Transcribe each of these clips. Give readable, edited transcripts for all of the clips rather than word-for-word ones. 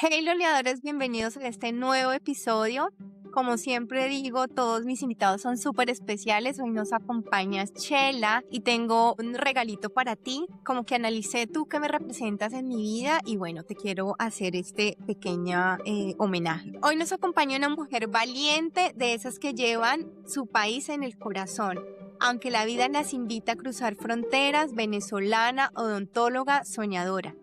Hey, loleadores, bienvenidos a este nuevo episodio. Como siempre digo, todos mis invitados son súper especiales. Hoy nos acompaña Chela y tengo un regalito para ti. Como que analicé tú que me representas en mi vida y bueno, te quiero hacer este pequeño homenaje. Hoy nos acompaña una mujer valiente, de esas que llevan su país en el corazón. Aunque la vida las invita a cruzar fronteras, venezolana, odontóloga, soñadora.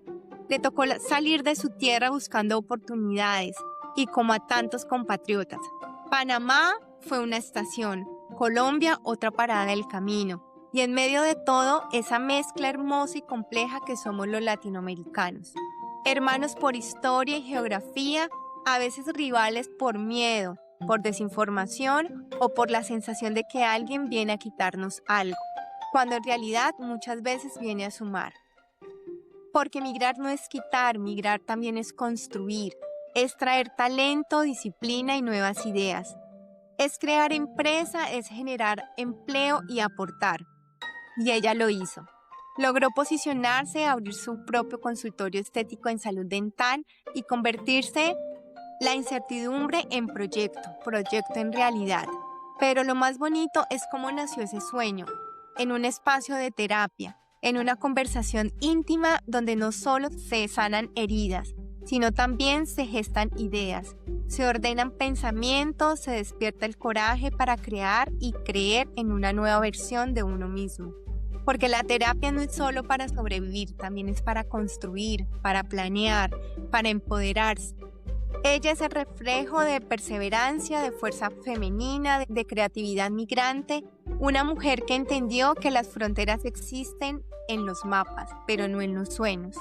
Le tocó salir de su tierra buscando oportunidades y como a tantos compatriotas. Panamá fue una estación, Colombia otra parada del camino. Y en medio de todo, esa mezcla hermosa y compleja que somos los latinoamericanos. Hermanos por historia y geografía, a veces rivales por miedo, por desinformación o por la sensación de que alguien viene a quitarnos algo, cuando en realidad muchas veces viene a sumar. Porque migrar no es quitar, migrar también es construir, es traer talento, disciplina y nuevas ideas. Es crear empresa, es generar empleo y aportar. Y ella lo hizo. Logró posicionarse, abrir su propio consultorio estético en salud dental y convertirse la incertidumbre en proyecto en realidad. Pero lo más bonito es cómo nació ese sueño, en un espacio de terapia, en una conversación íntima donde no solo se sanan heridas, sino también se gestan ideas, se ordenan pensamientos, se despierta el coraje para crear y creer en una nueva versión de uno mismo. Porque la terapia no es solo para sobrevivir, también es para construir, para planear, para empoderarse. Ella es el reflejo de perseverancia, de fuerza femenina, de creatividad migrante, una mujer que entendió que las fronteras existen en los mapas, pero no en los sueños.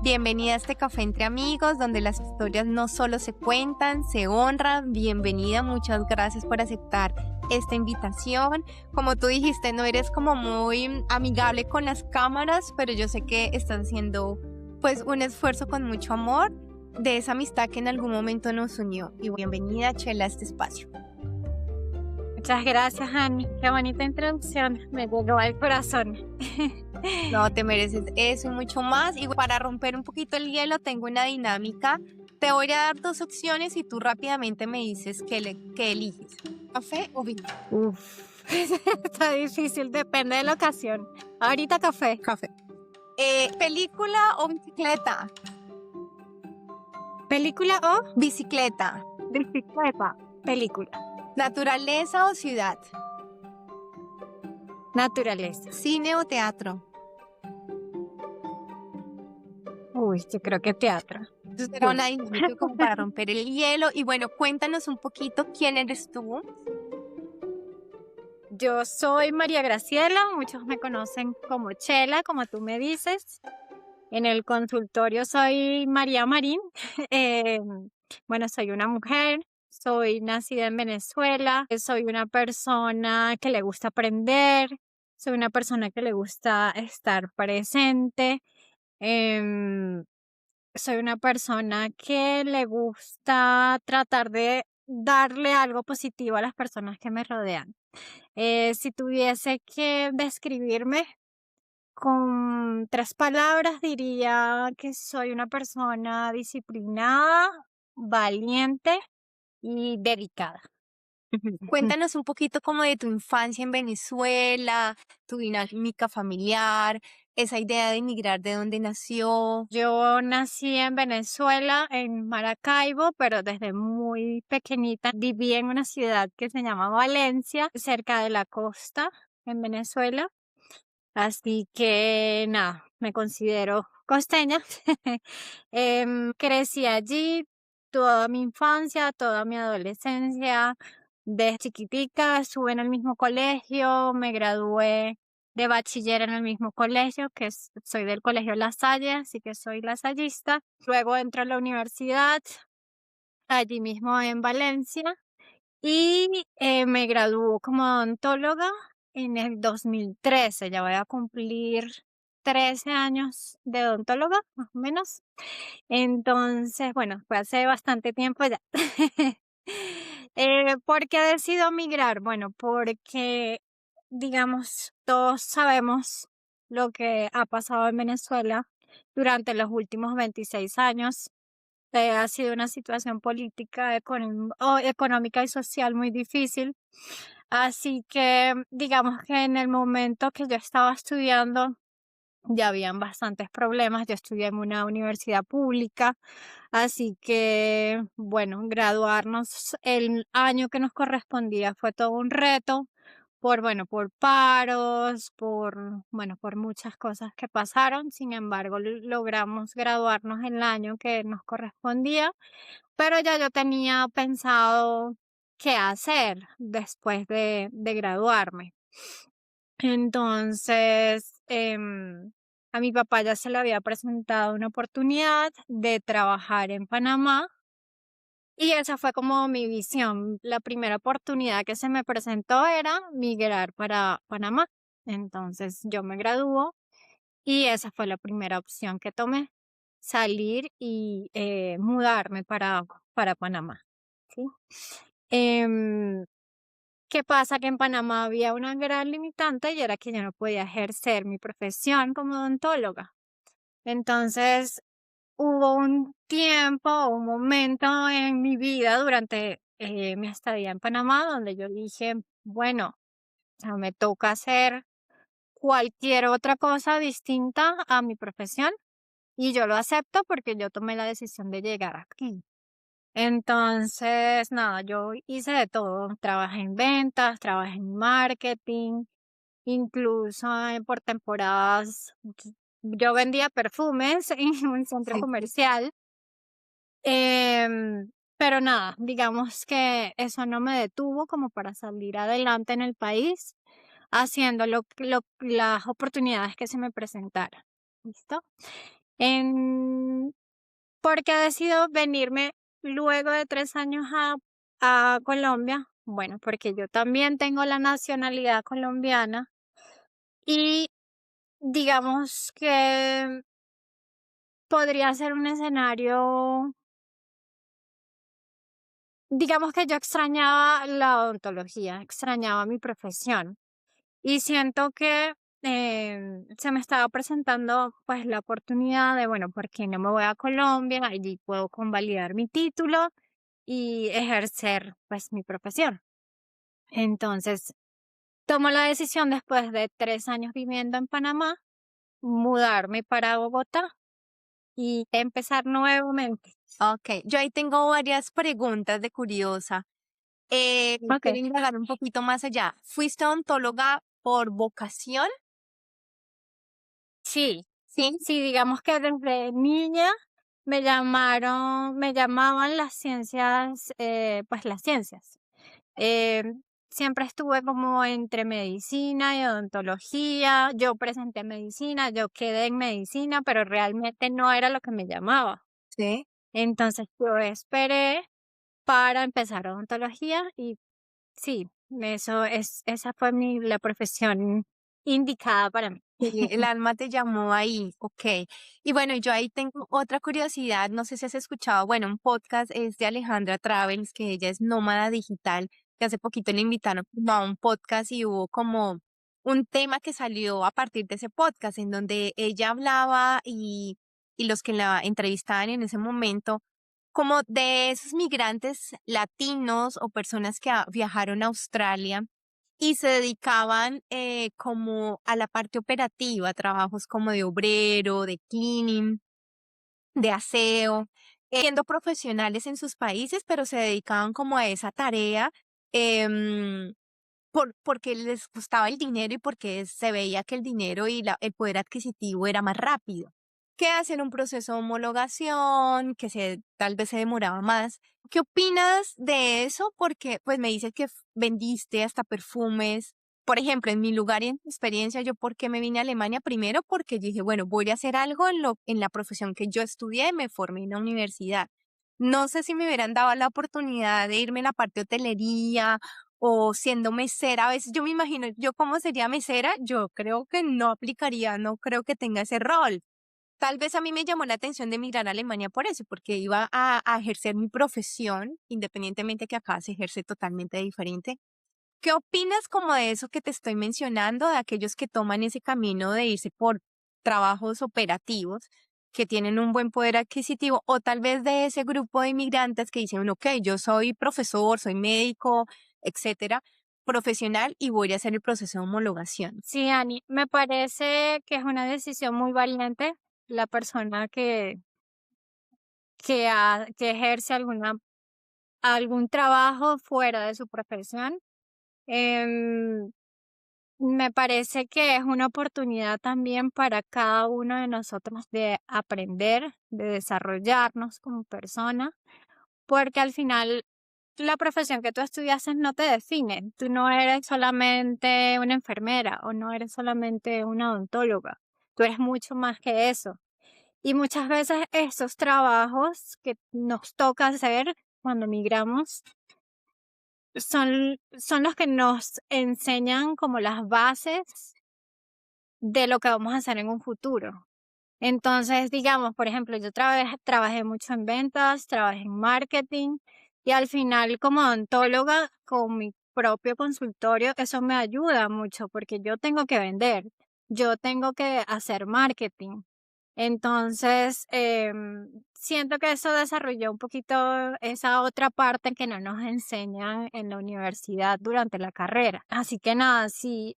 Bienvenida a este café entre amigos, donde las historias no solo se cuentan, se honran. Bienvenida, muchas gracias por aceptar esta invitación. Como tú dijiste, no eres como muy amigable con las cámaras, pero yo sé que estás haciendo pues un esfuerzo con mucho amor de esa amistad que en algún momento nos unió. Y bienvenida, Chela, a este espacio. Muchas gracias, Ani. Qué bonita introducción. Me llegó al corazón. No, te mereces eso y mucho más. Y para romper un poquito el hielo, tengo una dinámica. Te voy a dar dos opciones y tú rápidamente me dices qué eliges. ¿Café o vino? Uf, está difícil, depende de la ocasión. Ahorita café. Café. ¿Película o bicicleta? ¿Película o Bicicleta. bicicleta? Película. ¿Naturaleza o ciudad? Naturaleza. ¿Cine o teatro? Uy, yo creo que teatro. Entonces era una dinámica como para romper el hielo. Y bueno, cuéntanos un poquito quién eres tú. Yo soy María Graciela, muchos me conocen como Chela, como tú me dices. En el consultorio soy María Marín. Eh, bueno, soy una mujer, soy nacida en Venezuela, soy una persona que le gusta aprender, soy una persona que le gusta estar presente, em, soy una persona que le gusta tratar de darle algo positivo a las personas que me rodean. Si tuviese que describirme con 3 palabras, diría que soy una persona disciplinada, valiente y dedicada. Cuéntanos un poquito como de tu infancia en Venezuela, tu dinámica familiar, esa idea de emigrar, de dónde nació. Yo nací en Venezuela, en Maracaibo, pero desde muy pequeñita viví en una ciudad que se llama Valencia, cerca de la costa, en Venezuela. Así que nada, me considero costeña. Crecí allí toda mi infancia, toda mi adolescencia. Desde chiquitica estuve en el mismo colegio, me gradué de bachiller en el mismo colegio, soy del colegio La Salle, así que soy lasallista. Luego entro a la universidad, allí mismo en Valencia, y me graduó como odontóloga en el 2013. Ya voy a cumplir 13 años de odontóloga, más o menos. Entonces, bueno, fue hace bastante tiempo ya. ¿Por qué decido migrar? Bueno, porque, digamos, todos sabemos lo que ha pasado en Venezuela durante los últimos 26 años. Ha sido una situación política, económica y social muy difícil. Así que digamos que en el momento que yo estaba estudiando ya habían bastantes problemas. Yo estudié en una universidad pública, así que bueno, graduarnos el año que nos correspondía fue todo un reto bueno, por paros, bueno, por muchas cosas que pasaron. Sin embargo, logramos graduarnos en el año que nos correspondía, pero ya yo tenía pensado qué hacer después de graduarme. Entonces, a mi papá ya se le había presentado una oportunidad de trabajar en Panamá y esa fue como mi visión. La primera oportunidad que se me presentó era migrar para Panamá. Entonces yo me graduó y esa fue la primera opción que tomé, salir y mudarme para Panamá. ¿Sí? Em, ¿Qué pasa? Que en Panamá había una gran limitante y era que yo no podía ejercer mi profesión como odontóloga. Entonces, hubo un tiempo, un momento en mi vida durante mi estadía en Panamá donde yo dije, bueno, o sea, me toca hacer cualquier otra cosa distinta a mi profesión y yo lo acepto porque yo tomé la decisión de llegar aquí. Entonces, nada, yo hice de todo. Trabajé en ventas, trabajé en marketing, incluso por temporadas. Yo vendía perfumes en un centro Sí. comercial. Pero nada, digamos que eso no me detuvo como para salir adelante en el país, haciendo las oportunidades que se me presentaran. ¿Listo? En ¿Por qué decido venirme luego de 3 años a Colombia? Bueno, porque yo también tengo la nacionalidad colombiana y digamos que podría ser un escenario, digamos que yo extrañaba la odontología, extrañaba mi profesión y siento que se me estaba presentando pues la oportunidad de, bueno, ¿por qué no me voy a Colombia? Allí puedo convalidar mi título y ejercer pues mi profesión. Entonces, tomo la decisión después de 3 años viviendo en Panamá, mudarme para Bogotá y empezar nuevamente. Ok, yo ahí tengo varias preguntas de curiosa. Quiero Ok. indagar un poquito más allá. ¿Fuiste odontóloga por vocación? Sí, Sí. sí, digamos que desde niña me llamaban las ciencias, pues las ciencias. Siempre estuve como entre medicina y odontología. Yo presenté medicina, yo quedé en medicina, pero realmente no era lo que me llamaba. Sí. Entonces yo esperé para empezar odontología y sí, esa fue la profesión indicada para mí. Sí, el alma te llamó ahí, ok. Y bueno, yo ahí tengo otra curiosidad, no sé si has escuchado, bueno, un podcast es de Alejandra Travels, que ella es nómada digital, que hace poquito le invitaron como a un podcast y hubo como un tema que salió a partir de ese podcast, en donde ella hablaba y los que la entrevistaban en ese momento, como de esos migrantes latinos o personas que viajaron a Australia y se dedicaban como a la parte operativa, trabajos como de obrero, de cleaning, de aseo, siendo profesionales en sus países, pero se dedicaban como a esa tarea em, porque les gustaba el dinero y porque se veía que el dinero y el poder adquisitivo era más rápido que hacer un proceso de homologación, que tal vez se demoraba más. ¿Qué opinas de eso? Porque pues me dices que vendiste hasta perfumes. Por ejemplo, en mi lugar y en mi experiencia, yo por qué me vine a Alemania primero, porque yo dije, bueno, voy a hacer algo en la profesión que yo estudié, me formé en la universidad. No sé si me hubieran dado la oportunidad de irme en la parte de hotelería o siendo mesera. A veces yo me imagino, yo cómo sería mesera, yo creo que no aplicaría, no creo que tenga ese rol. Tal vez a mí me llamó la atención de emigrar a Alemania por eso, porque iba a ejercer mi profesión, independientemente que acá se ejerce totalmente diferente. ¿Qué opinas como de eso que te estoy mencionando, de aquellos que toman ese camino de irse por trabajos operativos? que tienen un buen poder adquisitivo, o tal vez de ese grupo de inmigrantes que dicen, ok, yo soy profesor, soy médico, etcétera, profesional y voy a hacer el proceso de homologación. Sí, Ani, me parece que es una decisión muy valiente la persona que ejerce algún trabajo fuera de su profesión. Em, Me parece que es una oportunidad también para cada uno de nosotros de aprender, de desarrollarnos como persona, porque al final la profesión que tú estudiaste no te define. Tú no eres solamente una enfermera o no eres solamente una odontóloga. Tú eres mucho más que eso. Y muchas veces esos trabajos que nos toca hacer cuando migramos son los que nos enseñan como las bases de lo que vamos a hacer en un futuro. Entonces, digamos, por ejemplo, yo trabajé mucho en ventas, trabajé en marketing y al final como odontóloga con mi propio consultorio, eso me ayuda mucho porque yo tengo que vender, yo tengo que hacer marketing. Entonces, siento que eso desarrolló un poquito esa otra parte que no nos enseñan en la universidad durante la carrera. Así que nada, si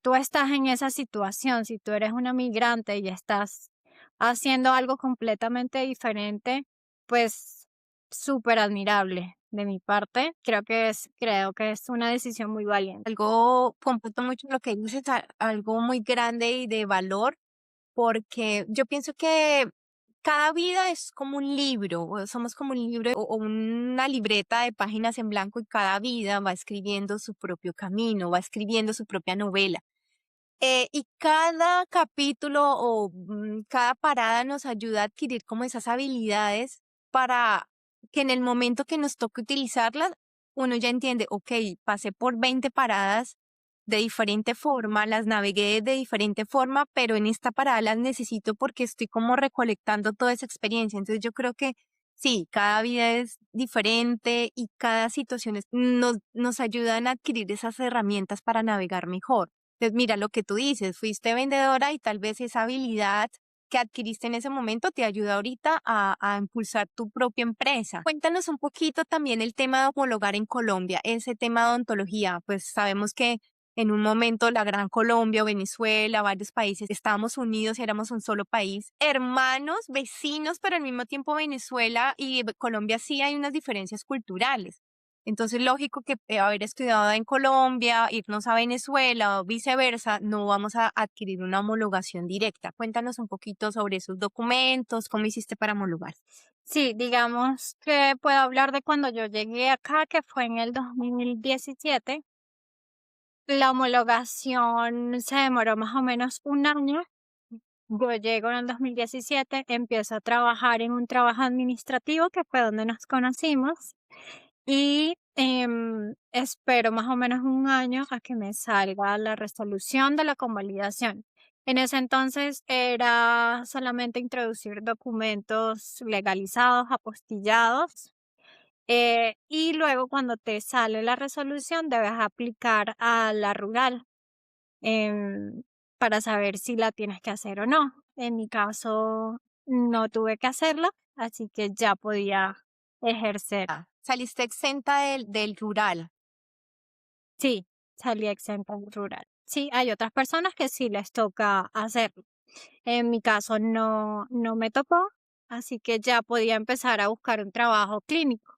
tú estás en esa situación, si tú eres una migrante y estás haciendo algo completamente diferente, pues súper admirable de mi parte. Creo que es una decisión muy valiente. Algo, computo mucho lo que dices, algo muy grande y de valor, porque yo pienso que cada vida es como un libro, o somos como un libro o una libreta de páginas en blanco y cada vida va escribiendo su propio camino, va escribiendo su propia novela. Y cada capítulo o cada parada nos ayuda a adquirir como esas habilidades para que en el momento que nos toque utilizarlas, uno ya entiende, ok, pasé por 20 paradas de diferente forma, las navegué de diferente forma, pero en esta parada las necesito porque estoy como recolectando toda esa experiencia. Entonces yo creo que sí, cada vida es diferente y cada situación nos ayudan a adquirir esas herramientas para navegar mejor. Entonces, mira lo que tú dices, fuiste vendedora y tal vez esa habilidad que adquiriste en ese momento te ayuda ahorita a impulsar tu propia empresa. Cuéntanos un poquito también el tema de homologar en Colombia, ese tema de odontología. Pues sabemos que en un momento la Gran Colombia o Venezuela, varios países, estábamos unidos y éramos un solo país, hermanos, vecinos, pero al mismo tiempo Venezuela y Colombia sí hay unas diferencias culturales. Entonces, lógico que haber estudiado en Colombia, irnos a Venezuela o viceversa, no vamos a adquirir una homologación directa. Cuéntanos un poquito sobre esos documentos, cómo hiciste para homologar. Sí, digamos que puedo hablar de cuando yo llegué acá, que fue en el 2017. La homologación se demoró más o menos un año. Yo llego en el 2017, empiezo a trabajar en un trabajo administrativo que fue donde nos conocimos y espero más o menos un año a que me salga la resolución de la convalidación. En ese entonces era solamente introducir documentos legalizados, apostillados, y luego cuando te sale la resolución debes aplicar a la rural em, para saber si la tienes que hacer o no. En mi caso, no tuve que hacerla, así que ya podía ejercer. Saliste exenta del rural. Sí, salí exenta en rural. Sí, hay otras personas que sí les toca hacerlo. En mi caso no me tocó, así que ya podía empezar a buscar un trabajo clínico.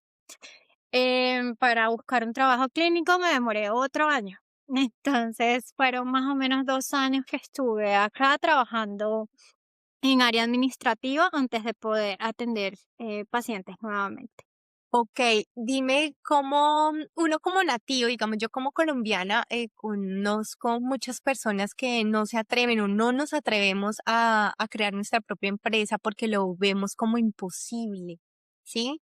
Para buscar un trabajo clínico me demoré otro año. Entonces fueron más o menos 2 años que estuve acá trabajando en área administrativa antes de poder atender pacientes nuevamente. Ok, dime cómo uno como nativo, digamos yo como colombiana, conozco muchas personas que no se atreven o no nos atrevemos a crear nuestra propia empresa porque lo vemos como imposible, ¿sí?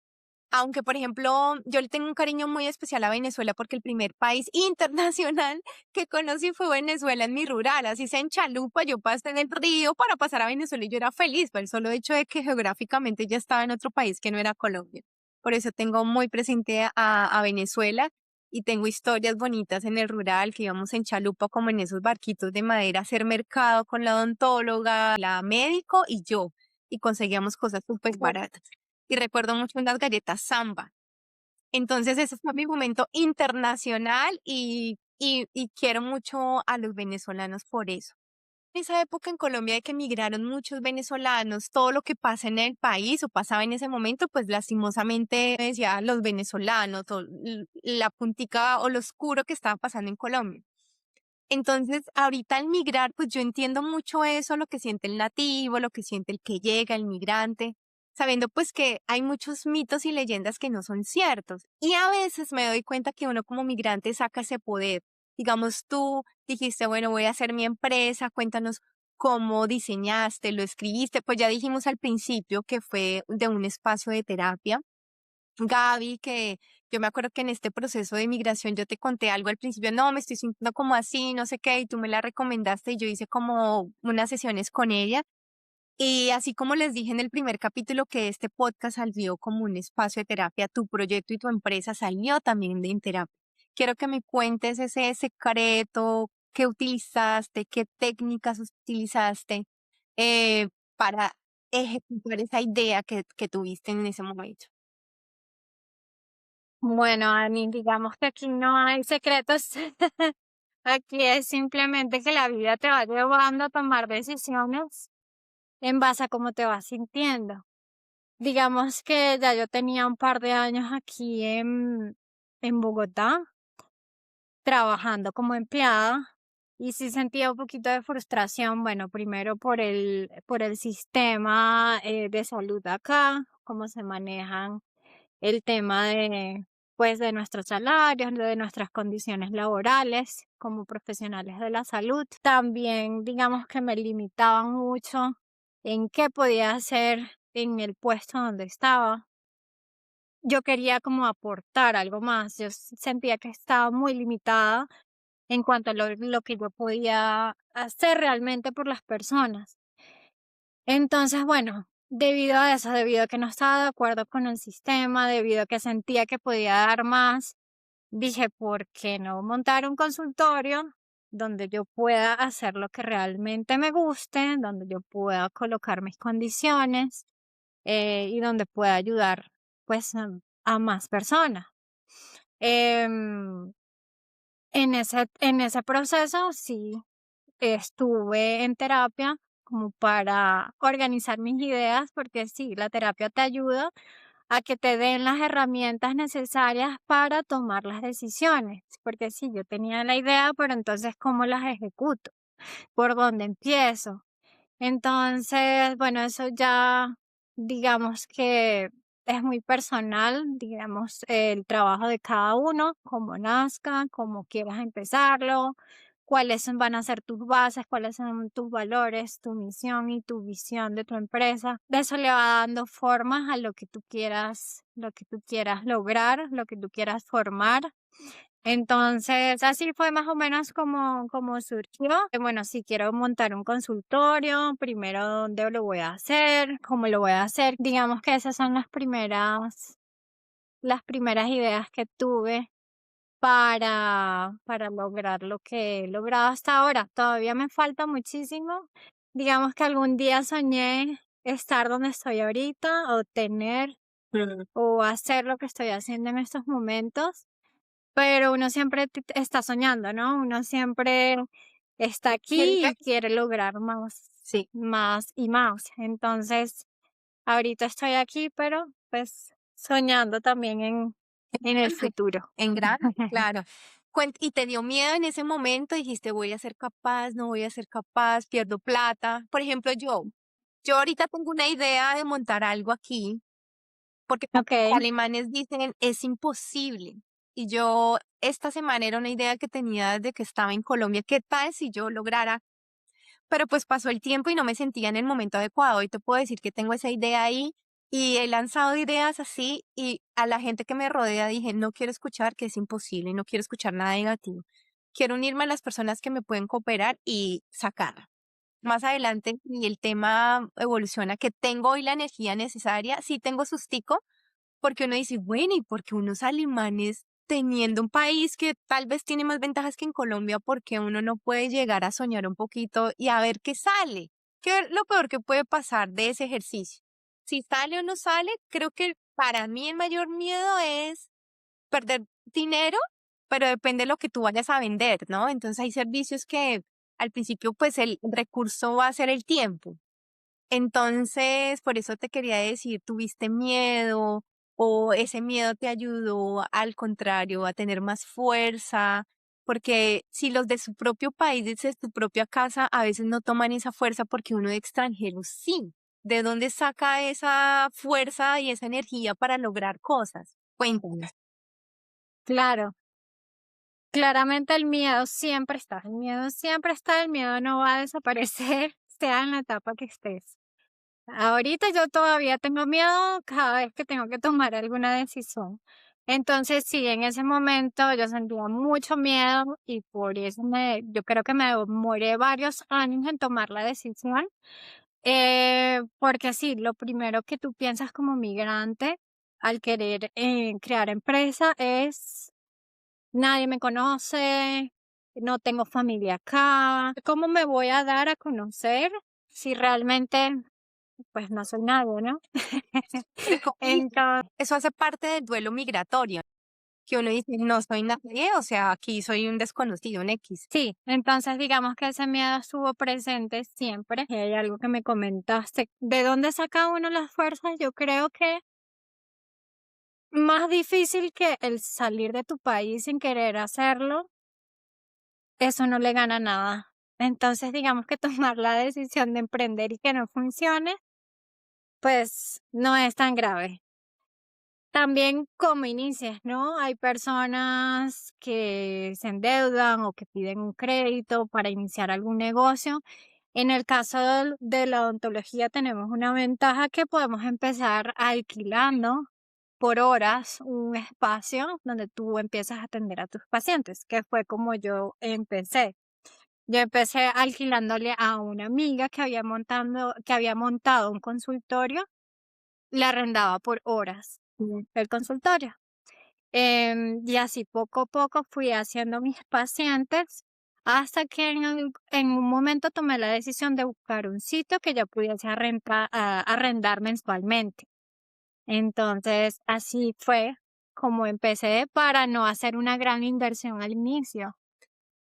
Aunque, por ejemplo, yo le tengo un cariño muy especial a Venezuela porque el primer país internacional que conocí fue Venezuela en mi rural, así sea en Chalupa, yo pasé en el río para pasar a Venezuela y yo era feliz por el solo hecho de que geográficamente ya estaba en otro país que no era Colombia. Por eso tengo muy presente a Venezuela y tengo historias bonitas en el rural, que íbamos en Chalupa como en esos barquitos de madera a hacer mercado con la odontóloga, la médico y yo. y conseguíamos cosas súper baratas. Y recuerdo mucho unas galletas Samba. Entonces ese fue mi momento internacional y quiero mucho a los venezolanos por eso. En esa época en Colombia de que emigraron muchos venezolanos, todo lo que pasa en el país o pasaba en ese momento, pues lastimosamente decía los venezolanos o la puntica o lo oscuro que estaba pasando en Colombia. Entonces, ahorita al migrar, pues yo entiendo mucho eso, lo que siente el nativo, lo que siente el que llega, el migrante, sabiendo pues que hay muchos mitos y leyendas que no son ciertos. Y a veces me doy cuenta que uno como migrante saca ese poder. Digamos, tú dijiste, bueno, voy a hacer mi empresa, cuéntanos cómo diseñaste, lo escribiste. Pues ya dijimos al principio que fue de un espacio de terapia. Gaby, que yo me acuerdo que en este proceso de migración yo te conté algo al principio, no, me estoy sintiendo como así, no sé qué, y tú me la recomendaste y yo hice como unas sesiones con ella. Y así como les dije en el primer capítulo que este podcast salió como un espacio de terapia, tu proyecto y tu empresa salió también de terapia. Quiero que me cuentes ese secreto, qué utilizaste, qué técnicas utilizaste para ejecutar esa idea que tuviste en ese momento. Bueno, Ani, digamos que aquí no hay secretos. Aquí es simplemente que la vida te va llevando a tomar decisiones en base a cómo te vas sintiendo. Digamos que ya yo tenía un par de años aquí en Bogotá, trabajando como empleada, y sí sentía un poquito de frustración, bueno, primero por el sistema de salud acá, cómo se manejan el tema pues, de nuestros salarios, de nuestras condiciones laborales como profesionales de la salud. También, digamos que me limitaban mucho en qué podía hacer en el puesto donde estaba. Yo quería como aportar algo más. Yo sentía que estaba muy limitada en cuanto a lo que yo podía hacer realmente por las personas. Entonces, bueno, debido a eso, debido a que no estaba de acuerdo con el sistema, debido a que sentía que podía dar más, dije, ¿por qué no montar un consultorio donde yo pueda hacer lo que realmente me guste, donde yo pueda colocar mis condiciones y donde pueda ayudar pues a más personas? Em, en ese proceso sí estuve en terapia como para organizar mis ideas, porque sí, la terapia te ayuda a que te den las herramientas necesarias para tomar las decisiones, porque sí, yo tenía la idea, pero entonces, ¿cómo las ejecuto? ¿Por dónde empiezo? Entonces, bueno, eso ya digamos que es muy personal, digamos, el trabajo de cada uno, cómo nazca, cómo quieras empezarlo, cuáles van a ser tus bases, cuáles son tus valores, tu misión y tu visión de tu empresa. De eso le va dando forma a lo que tú quieras lograr, lo que tú quieras formar. Entonces, así fue más o menos como surgió. Bueno, si quiero montar un consultorio, primero dónde lo voy a hacer, cómo lo voy a hacer. Digamos que esas son las primeras ideas que tuve para lograr lo que he logrado hasta ahora. Todavía me falta muchísimo. Digamos que algún día soñé estar donde estoy ahorita o tener o hacer lo que estoy haciendo en estos momentos. Pero uno siempre está soñando, ¿no? Uno siempre está aquí y quiere lograr más, Sí. más y más. Entonces, ahorita estoy aquí, pero pues soñando también en el futuro. En grande, claro. ¿Y te dio miedo en ese momento? Dijiste, voy a ser capaz, no voy a ser capaz, pierdo plata. Por ejemplo, yo ahorita tengo una idea de montar algo aquí, porque como los Ok. alemanes dicen, es imposible. Y yo, esta semana era una idea que tenía desde que estaba en Colombia. ¿Qué tal si yo lograra? Pero pues pasó el tiempo y no me sentía en el momento adecuado. Y te puedo decir que tengo esa idea ahí y he lanzado ideas así y a la gente que me rodea dije, no quiero escuchar que es imposible, no quiero escuchar nada negativo. Quiero unirme a las personas que me pueden cooperar y sacarla. Más adelante, y el tema evoluciona, que tengo hoy la energía necesaria, sí tengo sustico, porque uno dice, bueno, ¿y porque unos alemanes teniendo un país que tal vez tiene más ventajas que en Colombia, porque uno no puede llegar a soñar un poquito y a ver qué sale? ¿Qué es lo peor que puede pasar de ese ejercicio? Si sale o no sale, creo que para mí el mayor miedo es perder dinero, pero depende de lo que tú vayas a vender, ¿no? Entonces hay servicios que al principio pues el recurso va a ser el tiempo. Entonces, por eso te quería decir, ¿tuviste miedo o ese miedo te ayudó al contrario a tener más fuerza? Porque si los de su propio país, desde su propia casa, a veces no toman esa fuerza porque uno de extranjero sí. ¿De dónde saca esa fuerza y esa energía para lograr cosas? Cuéntanos. Claro, claramente el miedo siempre está, el miedo siempre está, el miedo no va a desaparecer, sea en la etapa que estés. Ahorita yo todavía tengo miedo cada vez que tengo que tomar alguna decisión. Entonces, sí, en ese momento yo sentía mucho miedo y por eso yo creo que me demoré varios años en tomar la decisión. Porque sí, lo primero que tú piensas como migrante al querer crear empresa es: nadie me conoce, no tengo familia acá, ¿cómo me voy a dar a conocer si realmente pues no soy nadie, ¿no? Pero como dices, Entonces, eso hace parte del duelo migratorio, que uno dice, no soy nadie, o sea, aquí soy un desconocido, un X. sí, entonces digamos que ese miedo estuvo presente siempre. Y hay algo que me comentaste, ¿de dónde saca uno las fuerzas? Yo creo que más difícil que el salir de tu país sin querer hacerlo, eso no le gana nada. Entonces, digamos que tomar la decisión de emprender y que no funcione, pues no es tan grave. También cómo inicias, ¿no? Hay personas que se endeudan o que piden un crédito para iniciar algún negocio. En el caso de la odontología tenemos una ventaja que podemos empezar alquilando por horas un espacio donde tú empiezas a atender a tus pacientes, que fue como yo empecé. Yo empecé alquilándole a una amiga que había montado un consultorio, le arrendaba por horas el consultorio. Y así poco a poco fui haciendo mis pacientes hasta que en un momento tomé la decisión de buscar un sitio que yo pudiese arrendar mensualmente. Entonces, así fue como empecé para no hacer una gran inversión al inicio,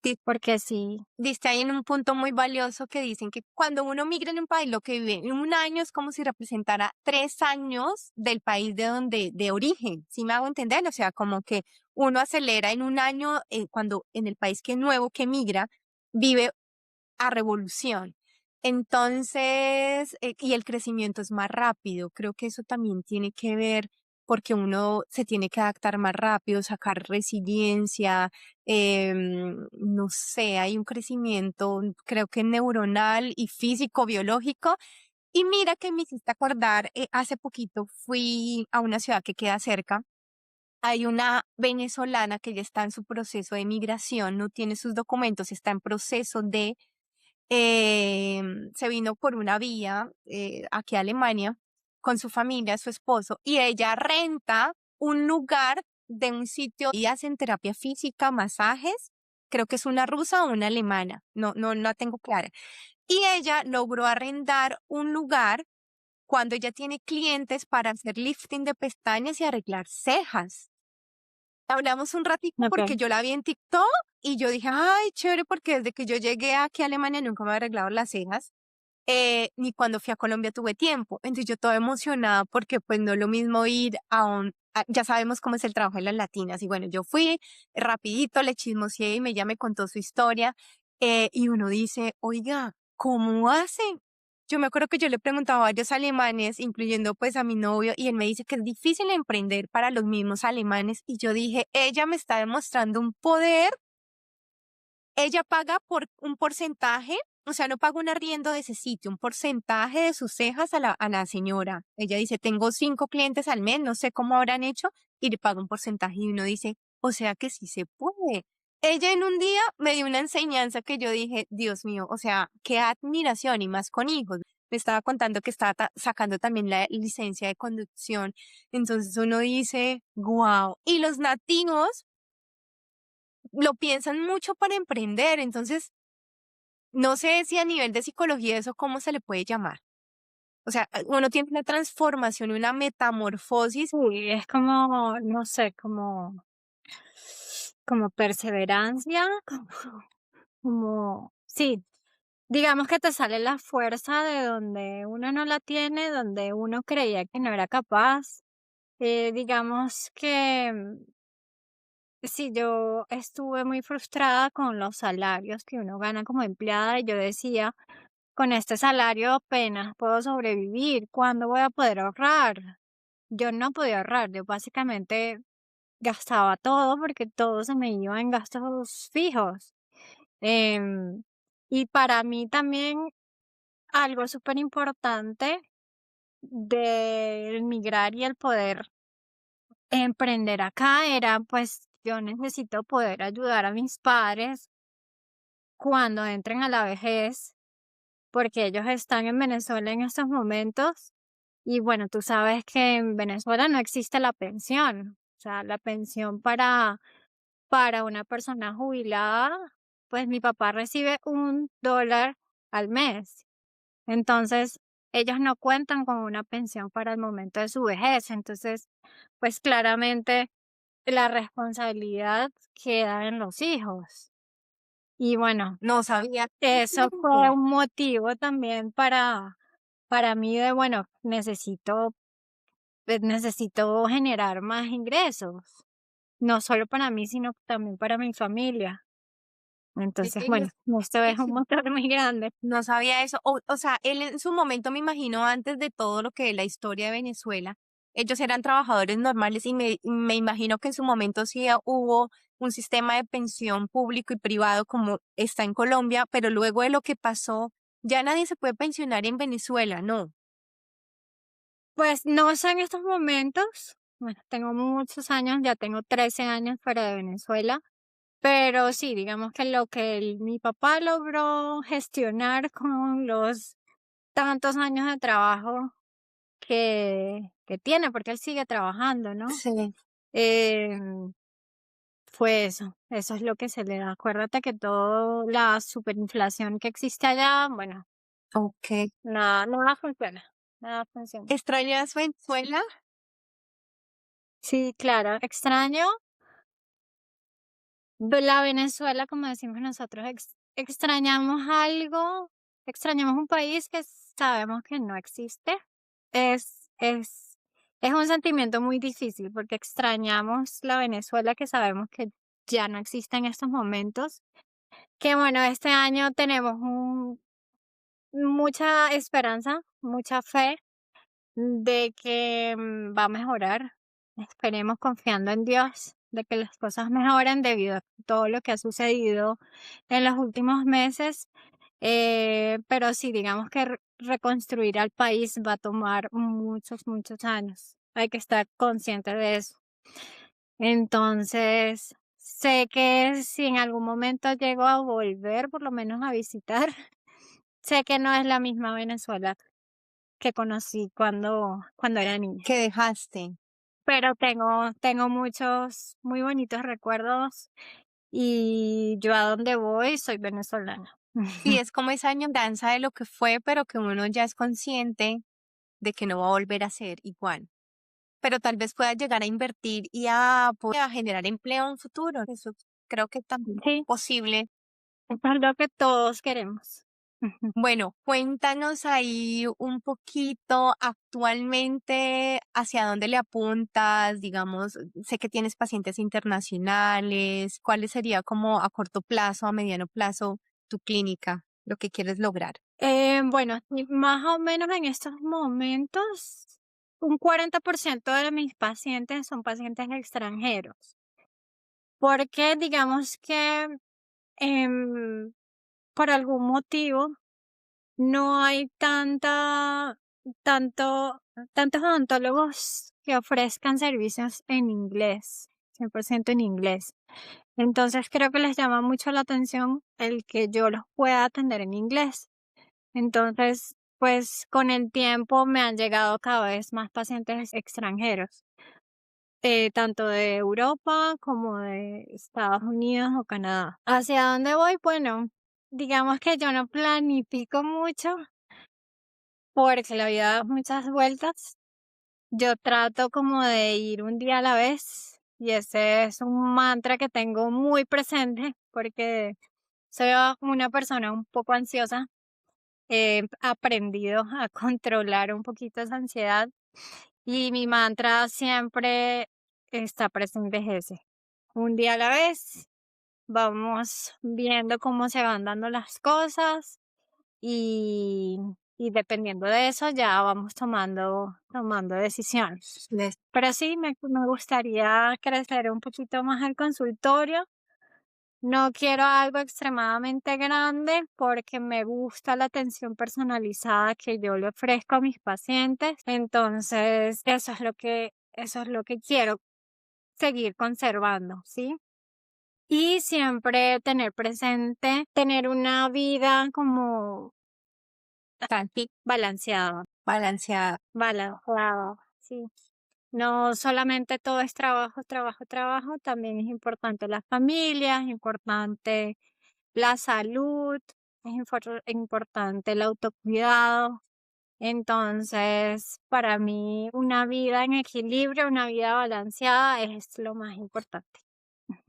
Di- porque sí, Diste ahí en un punto muy valioso que dicen que cuando uno migra en un país, lo que vive en un año es como si representara 3 años del país de origen. ¿Sí me hago entender? O sea, como que uno acelera en un año cuando en el país que nuevo que migra vive a revolución. Entonces, y el crecimiento es más rápido. Creo que eso también tiene que ver porque uno se tiene que adaptar más rápido, sacar resiliencia, no sé, hay un crecimiento, creo que neuronal y físico, biológico. Y mira que me hiciste acordar, hace poquito fui a una ciudad que queda cerca. Hay una venezolana que ya está en su proceso de migración, no tiene sus documentos, está en proceso de se vino por una vía aquí a Alemania con su familia, su esposo, y ella renta un lugar de un sitio y hacen terapia física, masajes. Creo que es una rusa o una alemana, no la tengo clara. Y ella logró arrendar un lugar cuando ella tiene clientes para hacer lifting de pestañas y arreglar cejas. Hablamos un ratico porque ok, yo la vi en TikTok y yo dije, ay, chévere, porque desde que yo llegué aquí a Alemania nunca me había arreglado las cejas, ni cuando fui a Colombia tuve tiempo. Entonces yo toda emocionada porque pues no es lo mismo ir ya sabemos cómo es el trabajo de las latinas. Y bueno, yo fui rapidito, le chismoseé y ella me contó su historia y uno dice, oiga, ¿cómo hacen? Yo me acuerdo que yo le preguntaba a varios alemanes, incluyendo pues a mi novio, y él me dice que es difícil emprender para los mismos alemanes. Y yo dije, ella me está demostrando un poder, ella paga por un porcentaje, o sea, no paga un arriendo de ese sitio, un porcentaje de sus cejas a la señora. Ella dice, tengo 5 clientes al mes, no sé cómo habrán hecho, y le paga un porcentaje. Y uno dice, o sea que sí se puede. Ella en un día me dio una enseñanza que yo dije, Dios mío, o sea, qué admiración y más con hijos. Me estaba contando que estaba sacando también la licencia de conducción. Entonces uno dice, wow. Y los nativos lo piensan mucho para emprender. Entonces, no sé si a nivel de psicología eso cómo se le puede llamar. O sea, uno tiene una transformación, una metamorfosis. Uy, es como, no sé, como perseverancia, sí, digamos que te sale la fuerza de donde uno no la tiene, donde uno creía que no era capaz. Digamos que sí, yo estuve muy frustrada con los salarios que uno gana como empleada y yo decía, con este salario apenas puedo sobrevivir, ¿cuándo voy a poder ahorrar? Yo no podía ahorrar, yo básicamente gastaba todo porque todo se me iba en gastos fijos. Em, y para mí también algo súper importante de emigrar y el poder emprender acá era, pues, yo necesito poder ayudar a mis padres cuando entren a la vejez, porque ellos están en Venezuela en estos momentos. Y bueno, tú sabes que en Venezuela no existe la pensión. O sea, la pensión para una persona jubilada, pues mi papá recibe $1 al mes. Entonces, ellos no cuentan con una pensión para el momento de su vejez. Entonces, pues claramente la responsabilidad queda en los hijos. Y bueno, No sabía. eso fue un motivo también para mí de, bueno, necesito generar más ingresos, no solo para mí, sino también para mi familia. Entonces, bueno, esto es un motor muy grande. No sabía eso. O sea, él en su momento, me imagino, antes de todo lo que es la historia de Venezuela, ellos eran trabajadores normales y me imagino que en su momento sí hubo un sistema de pensión público y privado como está en Colombia, pero luego de lo que pasó, ya nadie se puede pensionar en Venezuela, ¿no? Pues no sé en estos momentos, bueno, tengo muchos años, ya tengo 13 años fuera de Venezuela, pero sí, digamos que lo que mi papá logró gestionar con los tantos años de trabajo que tiene, porque él sigue trabajando, ¿no? Sí. Em, Fue eso es lo que se le da. Acuérdate que toda la superinflación que existe allá, bueno, Ok. nada funciona, nada funciona. ¿Extrañas Venezuela? Sí, claro, extraño la Venezuela, como decimos nosotros, extrañamos algo, extrañamos un país que sabemos que no existe. Es, es, es un sentimiento muy difícil porque extrañamos la Venezuela que sabemos que ya no existe en estos momentos. Que bueno, este año tenemos mucha esperanza, mucha fe de que va a mejorar. Esperemos confiando en Dios de que las cosas mejoren debido a todo lo que ha sucedido en los últimos meses. Pero sí, digamos que reconstruir al país va a tomar muchos, muchos años. Hay que estar consciente de eso. Entonces, sé que si en algún momento llego a volver, por lo menos a visitar, sé que no es la misma Venezuela que conocí cuando era niña. ¿Qué dejaste? Pero tengo muchos muy bonitos recuerdos y yo a donde voy soy venezolana. Sí, es como esa añoranza de lo que fue, pero que uno ya es consciente de que no va a volver a ser igual. Pero tal vez pueda llegar a invertir y a generar empleo en un futuro. Eso creo que también es Sí, posible. es lo que todos queremos. Bueno, cuéntanos ahí un poquito actualmente hacia dónde le apuntas, digamos, sé que tienes pacientes internacionales, ¿cuál sería como a corto plazo, a mediano plazo tu clínica, lo que quieres lograr? Bueno, y más o menos en estos momentos, un 40% de mis pacientes son pacientes extranjeros, porque digamos que em, por algún motivo no hay tanto, tantos odontólogos que ofrezcan servicios en inglés, 100% en inglés. Entonces creo que les llama mucho la atención el que yo los pueda atender en inglés. Entonces, pues con el tiempo me han llegado cada vez más pacientes extranjeros, tanto de Europa como de Estados Unidos o Canadá. ¿Hacia dónde voy? Bueno, digamos que yo no planifico mucho porque la vida da muchas vueltas. Yo trato como de ir un día a la vez y ese es un mantra que tengo muy presente porque soy una persona un poco ansiosa. He aprendido a controlar un poquito esa ansiedad y mi mantra siempre está presente es ese. Un día a la vez, vamos viendo cómo se van dando las cosas y, y dependiendo de eso ya vamos tomando decisiones. Pero sí, me gustaría crecer un poquito más el consultorio. No quiero algo extremadamente grande porque me gusta la atención personalizada que yo le ofrezco a mis pacientes. Entonces, eso es lo que quiero seguir conservando, ¿sí? Y siempre tener presente, tener una vida como Santi, balanceada, balanceada. balanceada, sí. No solamente todo es trabajo, trabajo, trabajo, también es importante la familia, es importante la salud, es importante el autocuidado. Entonces, para mí, una vida en equilibrio, una vida balanceada es lo más importante.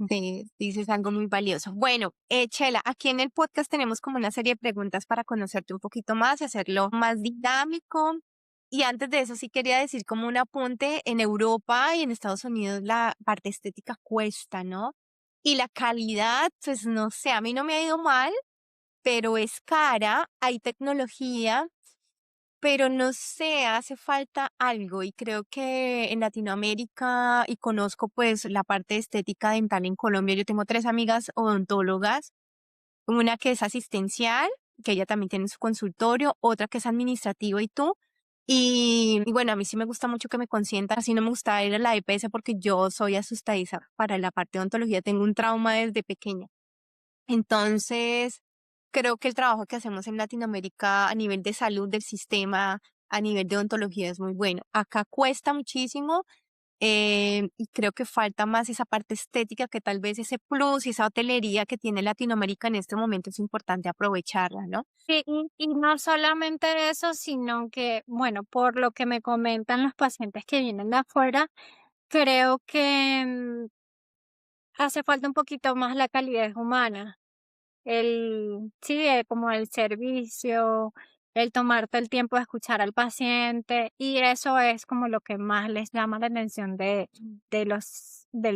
Sí, dices algo muy valioso. Bueno, Chela, aquí en el podcast tenemos como una serie de preguntas para conocerte un poquito más y hacerlo más dinámico. Y antes de eso sí quería decir como un apunte, en Europa y en Estados Unidos la parte estética cuesta, ¿no? Y la calidad, pues no sé, a mí no me ha ido mal, pero es cara, hay tecnología, pero no sé, hace falta algo y creo que en Latinoamérica y conozco pues la parte estética dental en Colombia. Yo tengo 3 amigas odontólogas, una que es asistencial, que ella también tiene su consultorio, otra que es administrativo y tú. Y bueno, a mí sí me gusta mucho que me consientan, así no me gusta ir a la EPS porque yo soy asustadiza para la parte de odontología, tengo un trauma desde pequeña. Entonces, creo que el trabajo que hacemos en Latinoamérica a nivel de salud del sistema, a nivel de odontología es muy bueno. Acá cuesta muchísimo y creo que falta más esa parte estética que tal vez ese plus y esa hotelería que tiene Latinoamérica en este momento es importante aprovecharla, ¿no? Sí, y no solamente eso, sino que, bueno, por lo que me comentan los pacientes que vienen de afuera, creo que hace falta un poquito más la calidez humana. Sí, como el servicio, el tomarte el tiempo de escuchar al paciente, y eso es como lo que más les llama la atención del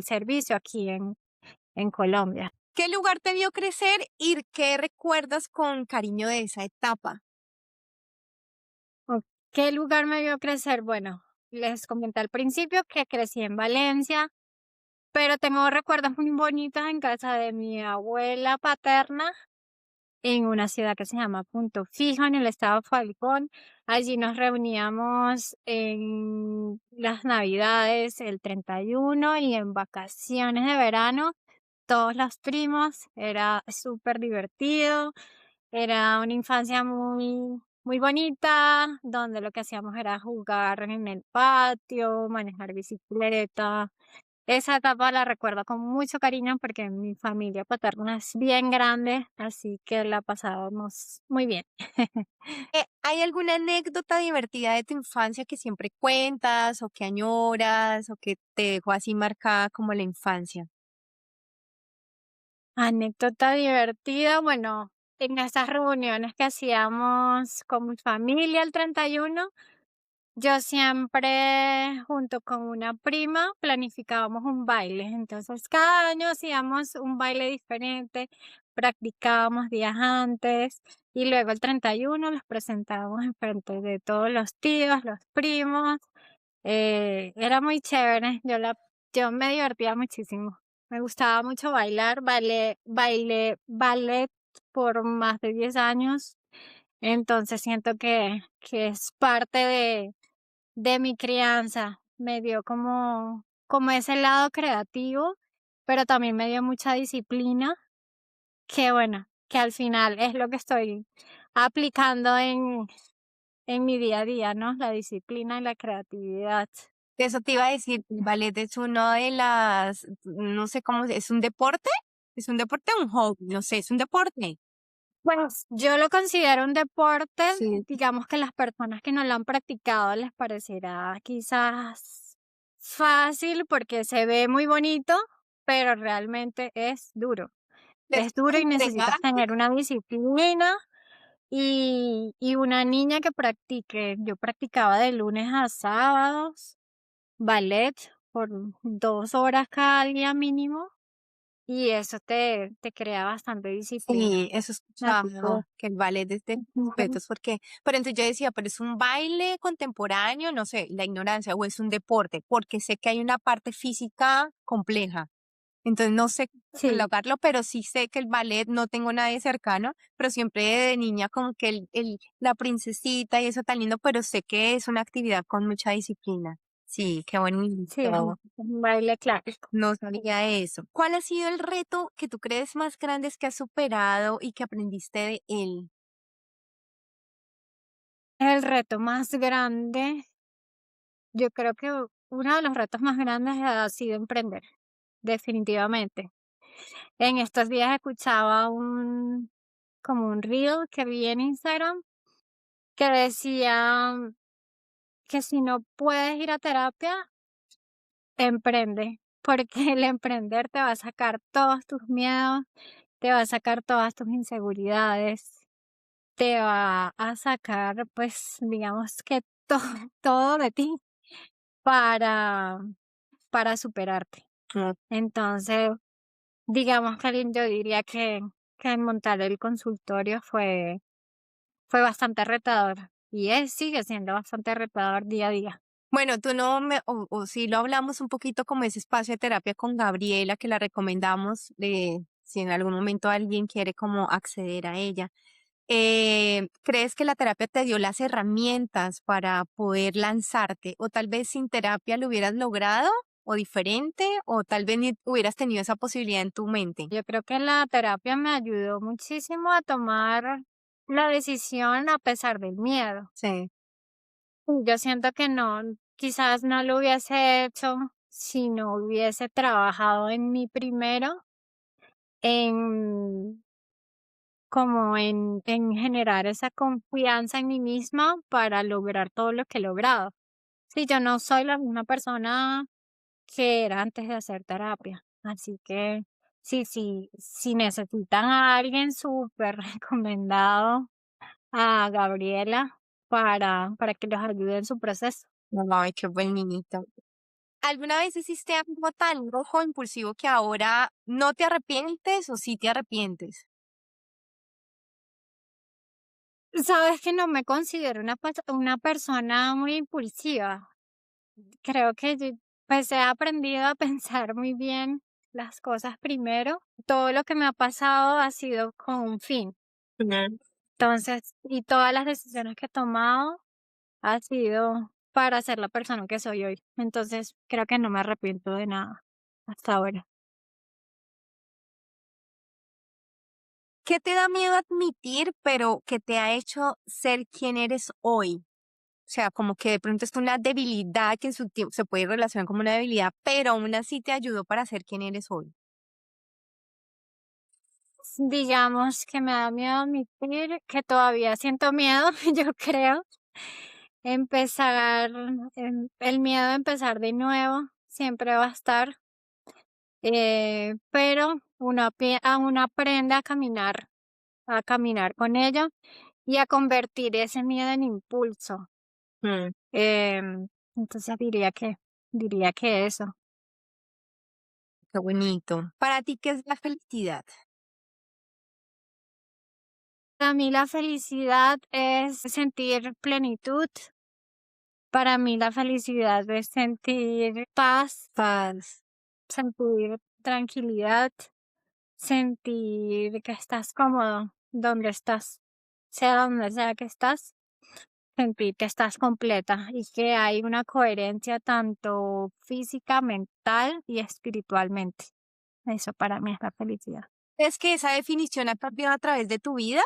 servicio aquí en Colombia. ¿Qué lugar te vio crecer y qué recuerdas con cariño de esa etapa? ¿O ¿Qué lugar me vio crecer? Bueno, les comenté al principio que crecí en Valencia, pero tengo recuerdos muy bonitos en casa de mi abuela paterna en una ciudad que se llama Punto Fijo, en el estado Falcón. Allí nos reuníamos en las Navidades, el 31 y en vacaciones de verano, todos los primos. Era súper divertido, era una infancia muy, muy bonita, donde lo que hacíamos era jugar en el patio, manejar bicicleta. Esa etapa la recuerdo con mucho cariño porque mi familia paterna es bien grande, así que la pasábamos muy bien. ¿Hay alguna anécdota divertida de tu infancia que siempre cuentas o que añoras o que te dejó así marcada como la infancia? Anécdota divertida, bueno, en esas reuniones que hacíamos con mi familia el 31, yo siempre junto con una prima planificábamos un baile. Entonces cada año hacíamos un baile diferente, practicábamos días antes y luego el 31 los presentábamos en frente de todos los tíos, los primos. Era muy chévere, yo me divertía muchísimo. Me gustaba mucho bailar, bailé ballet por más de 10 años, entonces siento que es parte de mi crianza. Me dio como ese lado creativo, pero también me dio mucha disciplina, que bueno, que al final es lo que estoy aplicando en mi día a día, ¿no? La disciplina y la creatividad. Eso te iba a decir, el ballet es uno de las, no sé cómo, ¿es un deporte? ¿Es un deporte o un hobby? No sé, es un deporte. Pues yo lo considero un deporte, Sí, digamos que las personas que no lo han practicado les parecerá quizás fácil porque se ve muy bonito, pero realmente es duro. es Es duro y necesitas entregarte. tener una disciplina y una niña que practique. Yo practicaba de lunes a sábados ballet por 2 horas cada día mínimo y eso te crea bastante disciplina. Sí, eso he Así escuchado, que el ballet es de que respetos porque, pero entonces yo decía, pero es un baile contemporáneo, no sé, la ignorancia, o es un deporte, porque sé que hay una parte física compleja. Entonces no sé cómo sí, catalogarlo, pero sí sé que el ballet no tengo nadie cercano, pero siempre de niña como que la princesita y eso tan lindo, pero sé que es una actividad con mucha disciplina. Sí, qué sí, es bonito. un baile clásico. No sabía eso. ¿Cuál ha sido el reto que tú crees más grande que has superado y que aprendiste de él? El reto más grande, yo creo que uno de los retos más grandes ha sido emprender, definitivamente. En estos días escuchaba como un reel que vi en Instagram que decía que si no puedes ir a terapia, emprende, porque el emprender te va a sacar todos tus miedos, te va a sacar todas tus inseguridades, te va a sacar, pues, digamos que todo, todo de ti para, para superarte. Mm. Entonces, digamos que yo diría que montar el consultorio fue bastante retador y sigue siendo bastante retador día a día. Bueno, tú no me, o sí lo hablamos un poquito como ese espacio de terapia con Gabriela, que la recomendamos, de si en algún momento alguien quiere como acceder a ella. ¿Crees que la terapia te dio las herramientas para poder lanzarte? O tal vez sin terapia lo hubieras logrado, o diferente, o tal vez ni hubieras tenido esa posibilidad en tu mente. Yo creo que la terapia me ayudó muchísimo a tomar la decisión a pesar del miedo. Sí. Yo siento que no, quizás no lo hubiese hecho si no hubiese trabajado en mí primero, en como en generar esa confianza en mí misma para lograr todo lo que he logrado. Sí, yo no soy la misma persona que era antes de hacer terapia. Así que sí, sí, si necesitan a alguien súper recomendado a Gabriela para que los ayude en su proceso. Ay, qué bonito. ¿Alguna vez hiciste algo tan rojo impulsivo que ahora no te arrepientes o sí te arrepientes? Sabes que no me considero una persona muy impulsiva. Creo que pues he aprendido a pensar muy bien las cosas primero. Todo lo que me ha pasado ha sido con un fin. Ujú. Entonces, y todas las decisiones que he tomado ha sido para ser la persona que soy hoy. Entonces, creo que no me arrepiento de nada hasta ahora. ¿Qué te da miedo admitir, pero que te ha hecho ser quien eres hoy? O sea, como que de pronto es una debilidad que en su tiempo se puede relacionar como una debilidad, pero aún así te ayudó para ser quien eres hoy. Digamos que me da miedo admitir que todavía siento miedo, yo creo. Empezar, el miedo a empezar de nuevo siempre va a estar, pero uno aprende a caminar con ello y a convertir ese miedo en impulso. Mm, Entonces diría que eso. qué bonito. Para ti, ¿qué es la felicidad? Para mí la felicidad es sentir plenitud. Para mí la felicidad es sentir paz, Paz. sentir tranquilidad, sentir que estás cómodo donde estás, sea donde sea que estás, sentir que estás completa y que hay una coherencia tanto física, mental y espiritualmente. Eso para mí es la felicidad. ¿Es que esa definición ha cambiado a través de tu vida?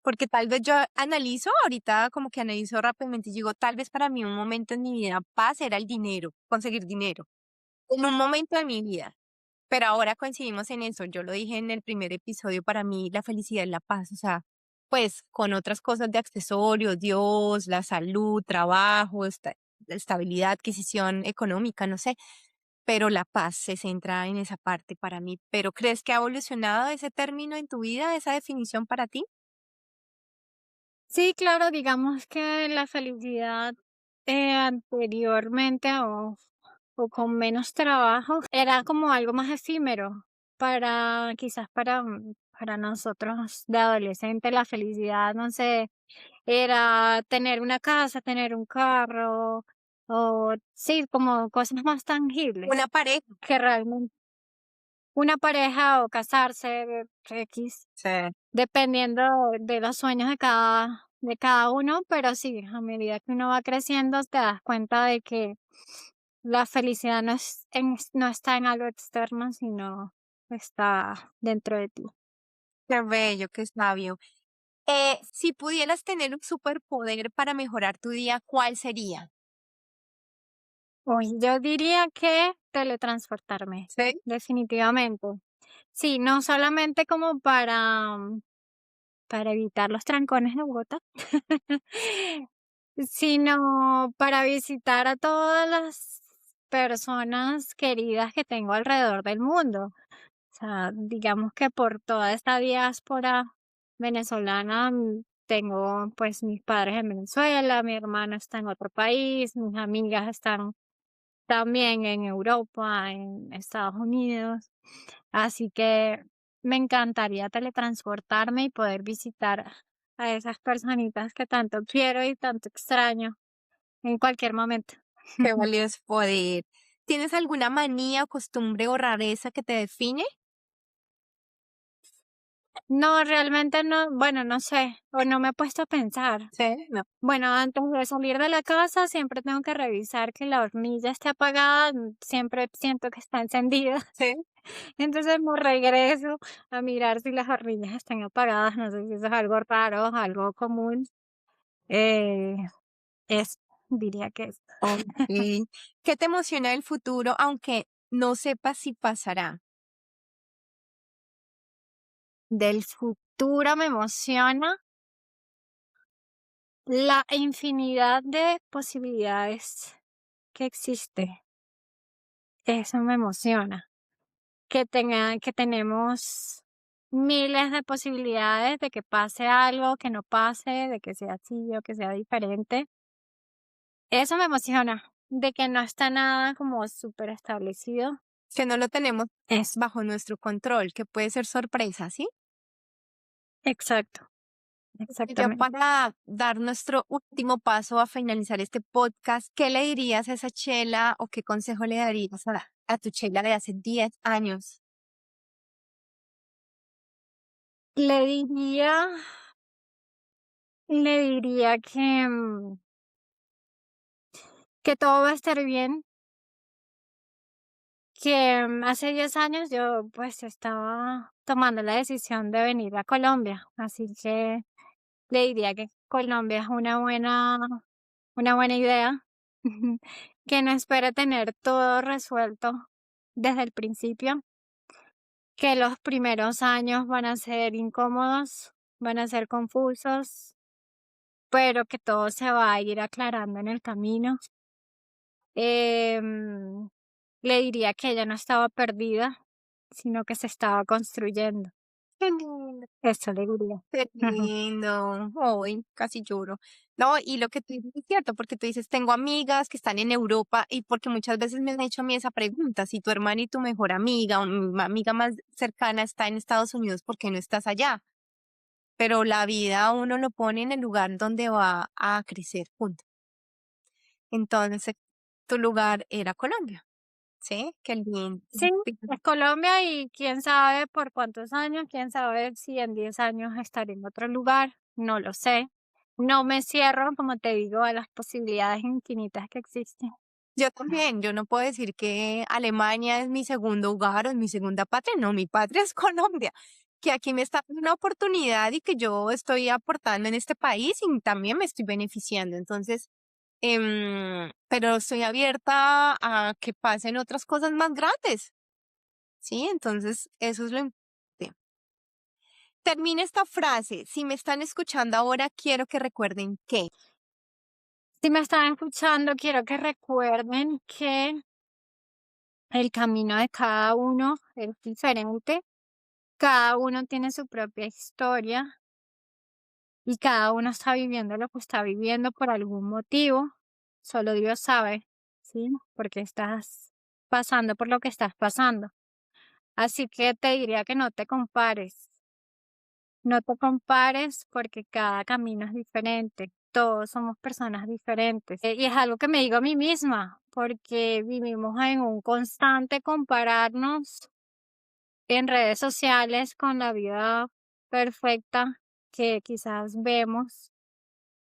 Porque tal vez yo analizo, ahorita como que analizo rápidamente y digo, tal vez para mí un momento en mi vida paz era el dinero, conseguir dinero. En un momento de mi vida. Pero ahora coincidimos en eso. Yo lo dije en el primer episodio, para mí la felicidad es la paz. O sea, pues con otras cosas de accesorios, Dios, la salud, trabajo, estabilidad, adquisición económica, no sé. Pero la paz se centra en esa parte para mí. ¿Pero crees que ha evolucionado ese término en tu vida, esa definición para ti? Sí, claro, digamos que la felicidad anteriormente o con menos trabajo era como algo más efímero para quizás para nosotros de adolescente la felicidad, no sé, era tener una casa, tener un carro o sí, como cosas más Una tangibles pareja. que realmente una pareja o casarse, X. Sí. Dependiendo de los sueños de cada uno, pero sí, a medida que uno va creciendo, te das cuenta de que la felicidad no está en algo externo, sino está dentro de ti. Qué bello, qué sabio. Si pudieras tener un superpoder para mejorar tu día, ¿cuál sería? Uy, yo diría que teletransportarme, Sí. definitivamente. Sí, no solamente como para evitar los trancones de Bogotá, sino para visitar a todas las personas queridas que tengo alrededor del mundo. O sea, digamos que por toda esta diáspora venezolana, tengo pues mis padres en Venezuela, mi hermana está en otro país, mis amigas están también en Europa, en Estados Unidos. Así que me encantaría teletransportarme y poder visitar a esas personitas que tanto quiero y tanto extraño en cualquier momento. Qué valioso poder. ¿Tienes alguna manía, costumbre o rareza que te define? No, realmente no, bueno, no sé, o no me he puesto a pensar. Sí, no. Bueno, antes de salir de la casa siempre tengo que revisar que la hornilla esté apagada, siempre siento que está encendida. Sí. Entonces me regreso a mirar si las hornillas están apagadas, no sé si eso es algo raro, algo común. Eh, eso, diría que es. Okey. ¿Qué te emociona del futuro, aunque no sepas si pasará? Del futuro me emociona la infinidad de posibilidades que existe. Eso me emociona. Que tenemos miles de posibilidades de que pase algo, que no pase, de que sea así o que sea diferente. Eso me emociona, de que no está nada como súper establecido. Que no lo tenemos Eso, bajo nuestro control, que puede ser sorpresa, ¿sí? exacto, Ya exactamente. para dar nuestro último paso a finalizar este podcast, ¿qué le dirías a esa Chela o qué consejo le darías a tu Chela de hace 10 años? Le diría, le diría que todo va a estar bien, que hace 10 años yo pues estaba tomando la decisión de venir a Colombia, así que le diría que Colombia es una buena idea, que no espere tener todo resuelto desde el principio, que los primeros años van a ser incómodos, van a ser confusos, pero que todo se va a ir aclarando en el camino. Em, Le diría que ella no estaba perdida, sino que se estaba construyendo. Qué lindo. Eso le diría. Qué lindo. Ay, casi lloro. No, y lo que tú dices es cierto, porque tú dices, tengo amigas que están en Europa y porque muchas veces me han hecho a mí esa pregunta, si tu hermana y tu mejor amiga o mi amiga más cercana está en Estados Unidos, ¿por qué no estás allá? Pero la vida a uno lo pone en el lugar donde va a crecer, punto. Entonces, tu lugar era Colombia, ¿sí? Qué lindo. Sí, es Colombia y quién sabe por cuántos años, quién sabe si en 10 años estaré en otro lugar, no lo sé. No me cierro, como te digo, a las posibilidades infinitas que existen. Yo también, yo no puedo decir que Alemania es mi segundo hogar o es mi segunda patria, no, mi patria es Colombia, que aquí me está dando una oportunidad y que yo estoy aportando en este país y también me estoy beneficiando. Entonces, pero estoy abierta a que pasen otras cosas más grandes. ¿sí? Entonces, eso es lo importante. Termina esta frase. Si me están escuchando ahora, quiero que recuerden que. Si me están escuchando, quiero que recuerden que el camino de cada uno es diferente, cada uno tiene su propia historia y cada uno está viviendo lo que está viviendo por algún motivo. Solo Dios sabe, ¿sí? Porque estás pasando por lo que estás pasando. Así que te diría que no te compares. No te compares porque cada camino es diferente. Todos somos personas diferentes. Y es algo que me digo a mí misma, porque vivimos en un constante compararnos en redes sociales con la vida perfecta que quizás vemos